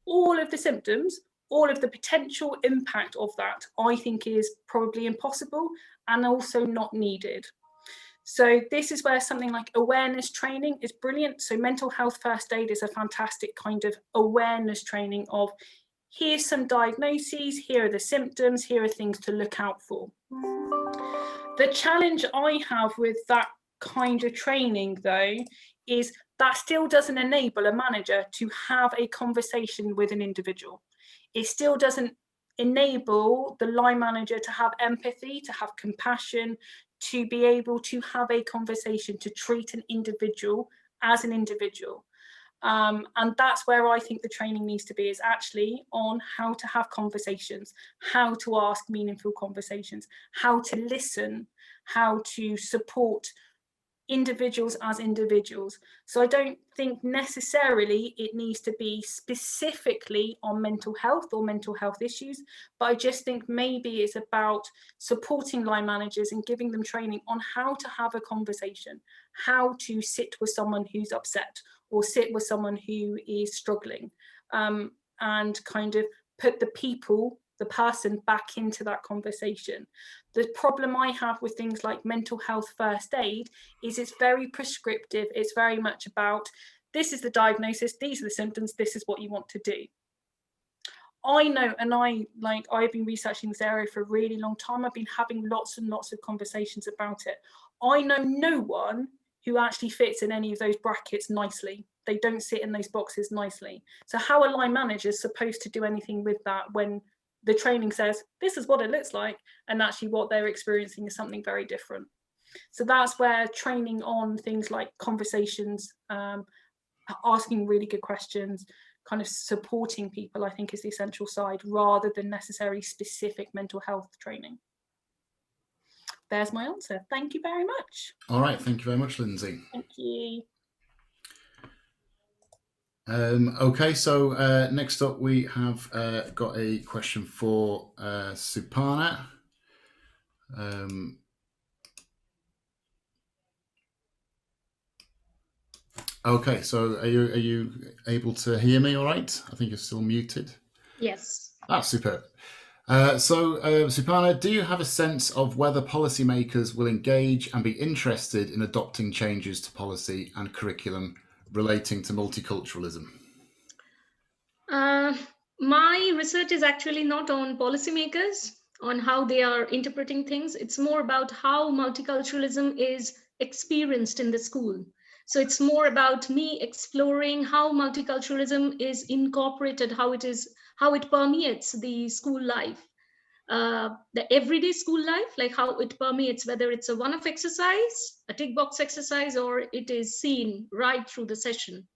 all of the symptoms all of the potential impact of that, I think, is probably impossible and also not needed. So this is where something like awareness training is brilliant. So mental health first aid is a fantastic kind of awareness training of, here's some diagnoses, here are the symptoms, here are things to look out for. The challenge I have with that kind of training, though, is that still doesn't enable a manager to have a conversation with an individual. It still doesn't enable the line manager to have empathy, to have compassion, to be able to have a conversation, to treat an individual as an individual. And that's where I think the training needs to be, is actually on how to have conversations, how to ask meaningful conversations, how to listen, how to support individuals as individuals. So I don't think necessarily it needs to be specifically on mental health or mental health issues, but I just think maybe it's about supporting line managers and giving them training on how to have a conversation, how to sit with someone who's upset or sit with someone who is struggling, and kind of put the person back into that conversation. The problem I have with things like mental health first aid is it's very prescriptive. It's very much about, this is the diagnosis, these are the symptoms, this is what you want to do. I know, and I've been researching this area for a really long time. I've been having lots and lots of conversations about it. I know no one who actually fits in any of those brackets nicely. They don't sit in those boxes nicely. So how a line manager is supposed to do anything with that when the training says this is what it looks like, and actually what they're experiencing is something very different. So that's where training on things like conversations, asking really good questions, kind of supporting people, I think, is the essential side, rather than necessarily specific mental health training. There's my answer. Thank you very much. All right, thank you very much, Lindsay. Thank you. Okay, so next up we have got a question for Suparna. Okay, so are you able to hear me all right? I think you're still muted. Yes. Ah, superb. So Suparna, do you have a sense of whether policymakers will engage and be interested in adopting changes to policy and curriculum relating to multiculturalism? My research is actually not on policymakers, on how they are interpreting things. It's more about how multiculturalism is experienced in the school. So it's more about me exploring how multiculturalism is incorporated, how it permeates the school life, the everyday school life, like how it permeates, whether it's a one-off exercise, a tick box exercise, or it is seen right through the session.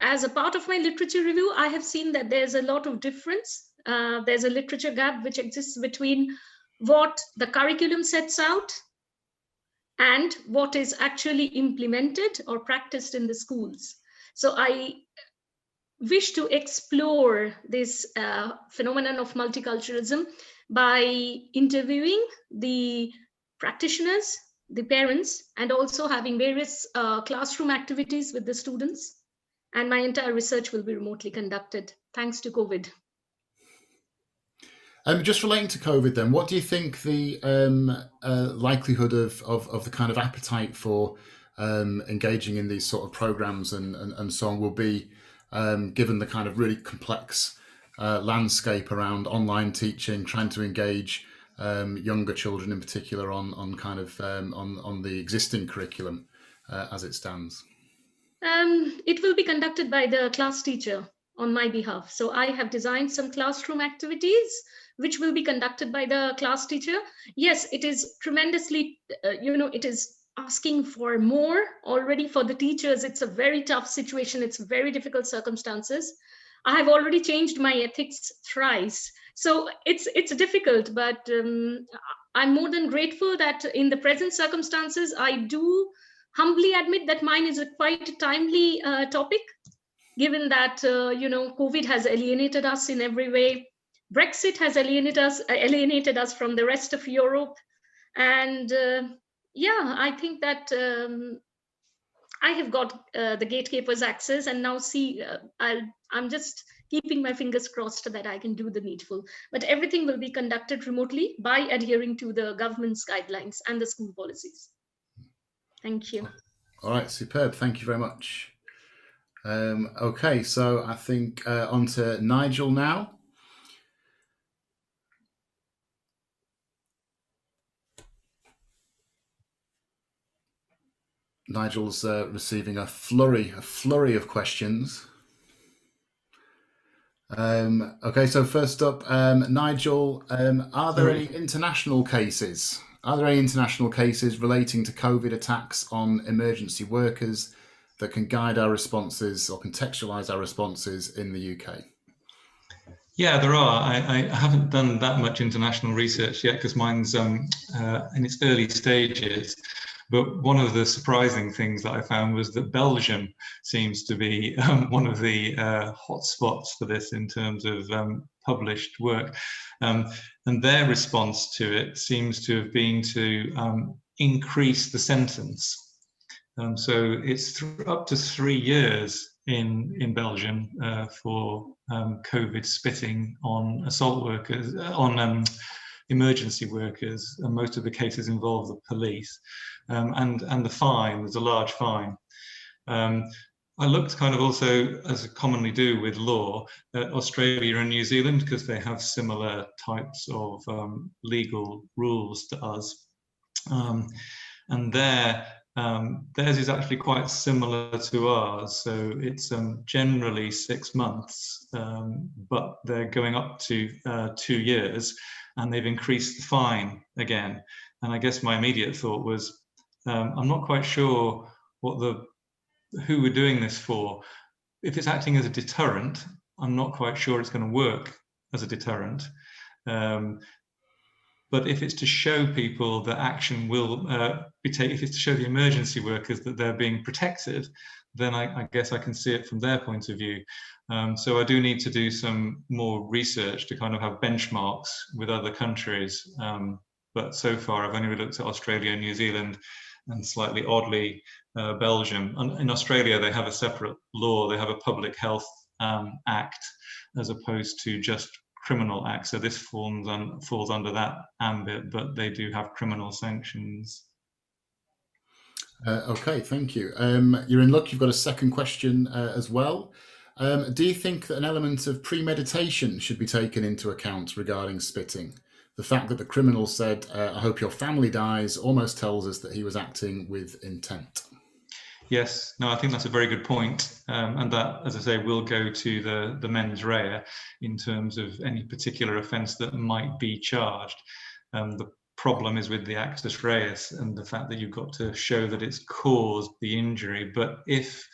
As a part of my literature review, I have seen that there's a lot of difference. There's a literature gap which exists between what the curriculum sets out and what is actually implemented or practiced in the schools. So I wish to explore this phenomenon of multiculturalism by interviewing the practitioners, the parents, and also having various classroom activities with the students. And my entire research will be remotely conducted, thanks to COVID. Just relating to COVID then, what do you think the likelihood of the kind of appetite for engaging in these sort of programs and so on will be, given the kind of really complex landscape around online teaching, trying to engage younger children in particular on kind of on the existing curriculum as it stands? It will be conducted by the class teacher on my behalf. So I have designed some classroom activities which will be conducted by the class teacher. Yes, it is tremendously, it is asking for more already for the teachers. It's a very tough situation. It's very difficult circumstances. I have already changed my ethics thrice. So it's difficult, but I'm more than grateful that in the present circumstances, I do humbly admit that mine is a quite timely topic, given that COVID has alienated us in every way. Brexit has alienated us from the rest of Europe, and I think that I have got the gatekeepers access, and now see, I'm just keeping my fingers crossed that I can do the needful. But everything will be conducted remotely by adhering to the government's guidelines and the school policies. Thank you. All right, superb. Thank you very much. Okay, so I think on to Nigel now. Nigel's receiving a flurry of questions. Okay, so first up, Nigel, are there any international cases? Are there any international cases relating to COVID attacks on emergency workers that can guide our responses or contextualize our responses in the UK? Yeah, there are. I haven't done that much international research yet because mine's in its early stages. But one of the surprising things that I found was that Belgium seems to be one of the hotspots for this in terms of published work. And their response to it seems to have been to increase the sentence. So it's up to 3 years in Belgium for COVID spitting on assault workers, on emergency workers, and most of the cases involve the police. And the fine, there's a large fine. I looked kind of also, as I commonly do with law, at Australia and New Zealand, because they have similar types of legal rules to us. And theirs is actually quite similar to ours. So it's generally 6 months, but they're going up to 2 years, and they've increased the fine again. And I guess my immediate thought was, I'm not quite sure who we're doing this for. If it's acting as a deterrent, I'm not quite sure it's going to work as a deterrent. But if it's to show people that action will be taken, if it's to show the emergency workers that they're being protected, then I guess I can see it from their point of view. So I do need to do some more research to kind of have benchmarks with other countries. But so far, I've only looked at Australia and New Zealand, and slightly oddly, Belgium. And in Australia, they have a separate law. They have a public health act as opposed to just criminal act. So this falls under that ambit, but they do have criminal sanctions. Okay, thank you. You're in luck. You've got a second question as well. Do you think that an element of premeditation should be taken into account regarding spitting? The fact that the criminal said, I hope your family dies, almost tells us that he was acting with intent. Yes, no, I think that's a very good point. And that, as I say, will go to the mens rea in terms of any particular offence that might be charged. The problem is with the actus reus and the fact that you've got to show that it's caused the injury. But if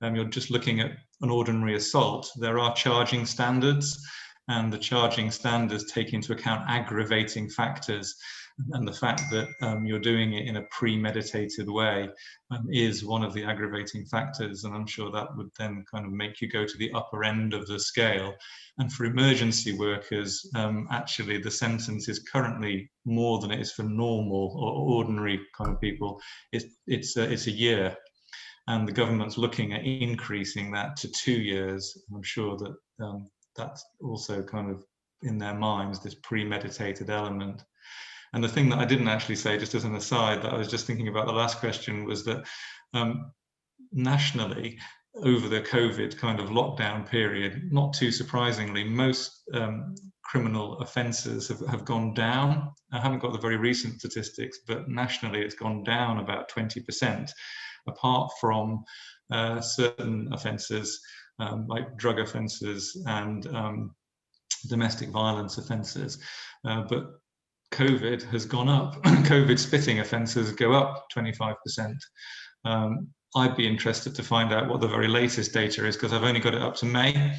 you're just looking at an ordinary assault, there are charging standards, and the charging standards take into account aggravating factors. And the fact that you're doing it in a premeditated way is one of the aggravating factors. And I'm sure that would then kind of make you go to the upper end of the scale. And for emergency workers, actually, the sentence is currently more than it is for normal or ordinary kind of people. It's a year. And the government's looking at increasing that to 2 years. I'm sure that that's also kind of in their minds, this premeditated element. And the thing that I didn't actually say, just as an aside, that I was just thinking about the last question, was that nationally, over the COVID kind of lockdown period, not too surprisingly, most criminal offences have gone down. I haven't got the very recent statistics, but nationally it's gone down about 20%, apart from certain offences like drug offences and domestic violence offences. But COVID has gone up. COVID spitting offences go up 25%. I'd be interested to find out what the very latest data is, because I've only got it up to May,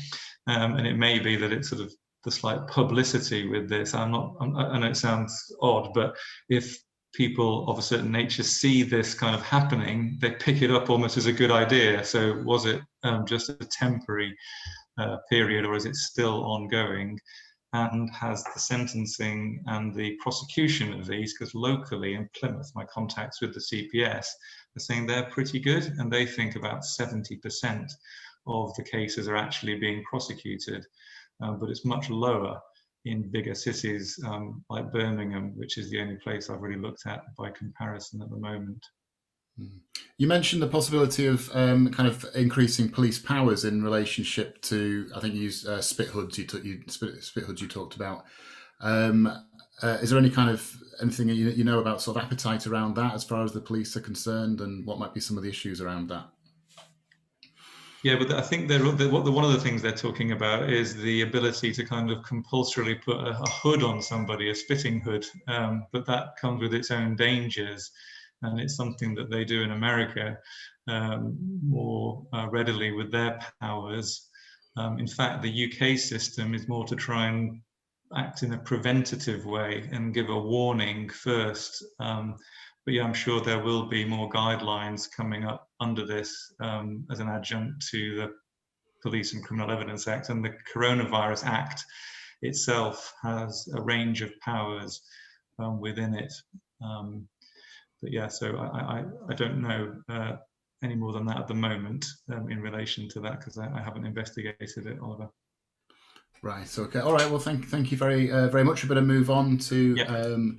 and it may be that it's sort of the slight publicity with this. I know it sounds odd, but if people of a certain nature see this kind of happening, they pick it up almost as a good idea. So was it just a temporary period, or is it still ongoing? And has the sentencing and the prosecution of these, because locally in Plymouth, my contacts with the CPS are saying they're pretty good, and they think about 70% of the cases are actually being prosecuted, but it's much lower in bigger cities like Birmingham, which is the only place I've really looked at by comparison at the moment. You mentioned the possibility of kind of increasing police powers in relationship to, I think you used spit hoods. Spit hoods you talked about. Is there any kind of anything you know about sort of appetite around that as far as the police are concerned, and what might be some of the issues around that? Yeah, but I think one of the things they're talking about is the ability to kind of compulsorily put a hood on somebody, a spitting hood, but that comes with its own dangers, and it's something that they do in America more readily with their powers. In fact, the UK system is more to try and act in a preventative way and give a warning first. But yeah, I'm sure there will be more guidelines coming up under this as an adjunct to the Police and Criminal Evidence Act. And the Coronavirus Act itself has a range of powers within it. But yeah, so I don't know any more than that at the moment in relation to that, because I haven't investigated it, Oliver. Right. Okay. All right. Well, thank you very much. We better move on to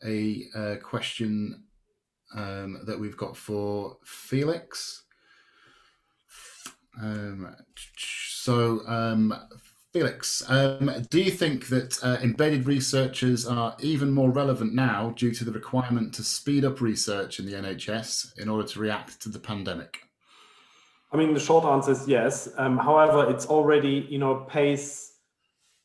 a question that we've got for Felix. Felix, do you think that embedded researchers are even more relevant now due to the requirement to speed up research in the NHS in order to react to the pandemic? I mean, the short answer is yes. However, it's already, pace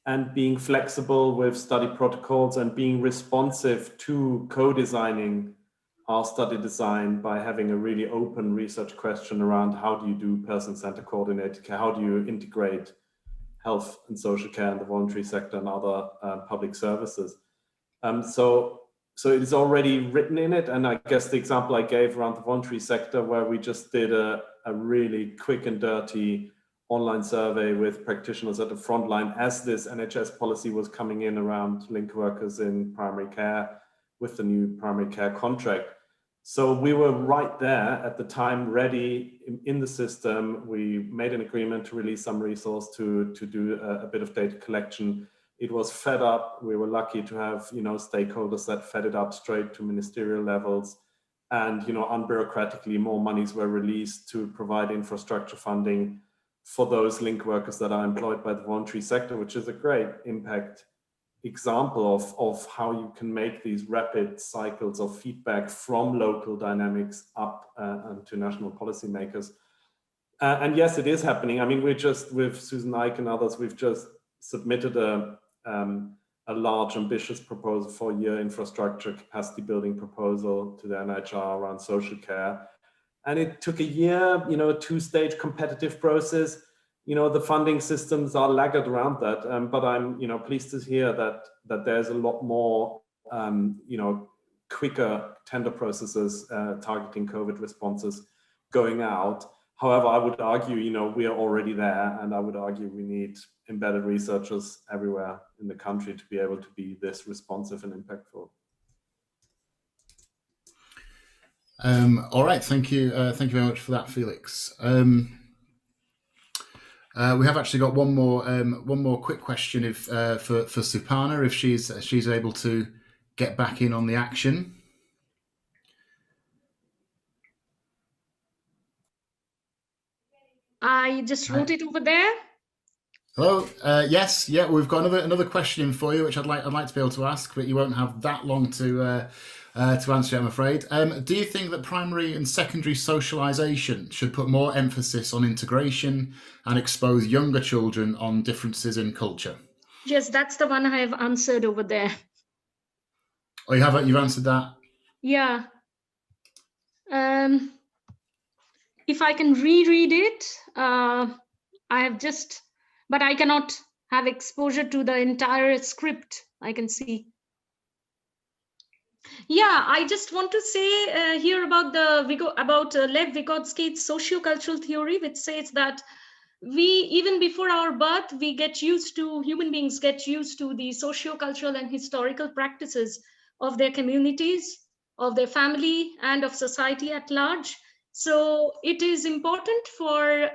and being flexible with study protocols and being responsive to co-designing our study design by having a really open research question around how do you do person-centered coordinated care, how do you integrate health and social care in the voluntary sector and other public services. So it is already written in it. And I guess the example I gave around the voluntary sector, where we just did a really quick and dirty online survey with practitioners at the front line as this NHS policy was coming in around link workers in primary care with the new primary care contract. So we were right there at the time, ready in the system. We made an agreement to release some resource to do a bit of data collection. It was fed up. We were lucky to have, stakeholders that fed it up straight to ministerial levels. And, unbureaucratically, more monies were released to provide infrastructure funding for those link workers that are employed by the voluntary sector, which is a great impact example of how you can make these rapid cycles of feedback from local dynamics up to national policymakers. And yes, it is happening. I mean, we're just, with Susan Ike and others, we've just submitted a large, ambitious proposal for a year infrastructure capacity building proposal to the NHR around social care. And it took a year, a two-stage competitive process. The funding systems are laggard around that, but I'm, pleased to hear that there's a lot more, quicker tender processes targeting COVID responses going out. However, I would argue, we are already there, and I would argue we need embedded researchers everywhere in the country to be able to be this responsive and impactful. All right, thank you very much for that, Felix. We have actually got one more quick question for Supana, if she's able to get back in on the action. I just wrote it over there. Hello. Yes. Yeah. We've got another question for you, which I'd like to be able to ask, but you won't have that long to answer, I'm afraid. Do you think that primary and secondary socialisation should put more emphasis on integration and expose younger children on differences in culture? Yes, that's the one I have answered over there. Oh, you've answered that? Yeah. If I can reread it, I have just, but I cannot have exposure to the entire script. I can see. Yeah, I just want to say here about Lev Vygotsky's socio-cultural theory, which says that even before our birth, human beings get used to the socio-cultural and historical practices of their communities, of their family, and of society at large. So it is important for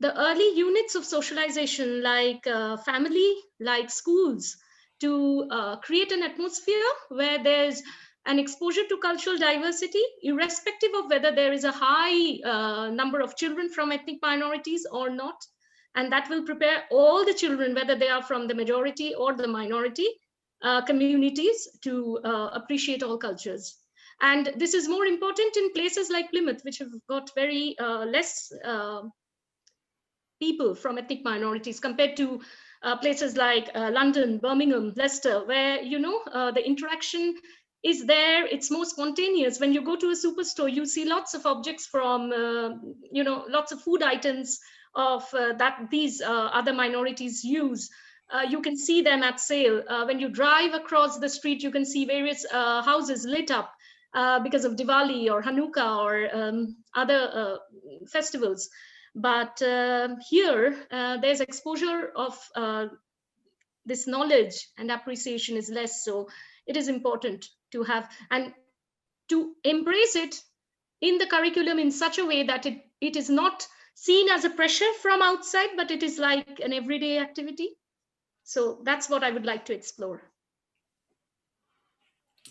the early units of socialization, like family, like schools, to create an atmosphere where there's an exposure to cultural diversity, irrespective of whether there is a high number of children from ethnic minorities or not. And that will prepare all the children, whether they are from the majority or the minority communities, to appreciate all cultures. And this is more important in places like Plymouth, which have got very less people from ethnic minorities compared to places like London, Birmingham, Leicester, where, you know, the interaction is there. It's more spontaneous. When you go to a superstore, you see lots of objects from, you know, lots of food items of that these other minorities use. You can see them at sale. When you drive across the street, you can see various houses lit up because of Diwali or Hanukkah or other festivals. But here, there's exposure of this knowledge, and appreciation is less. So it is important to have and to embrace it in the curriculum in such a way that it is not seen as a pressure from outside, but it is like an everyday activity. So that's what I would like to explore.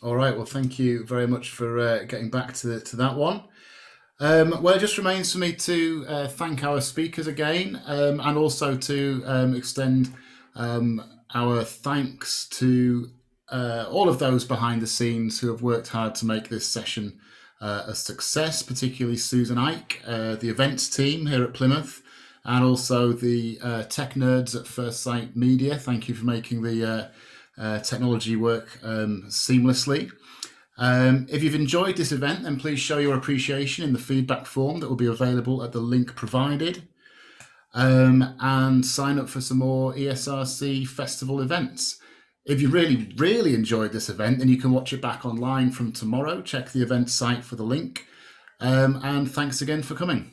All right. Well, thank you very much for getting back to that one. Well, it just remains for me to thank our speakers again, and also to extend our thanks to all of those behind the scenes who have worked hard to make this session a success, particularly Susan Ike, the events team here at Plymouth, and also the tech nerds at First Sight Media. Thank you for making the technology work seamlessly. If you've enjoyed this event, then please show your appreciation in the feedback form that will be available at the link provided, and sign up for some more ESRC festival events. If you really, really enjoyed this event, then you can watch it back online from tomorrow. Check the event site for the link. And thanks again for coming.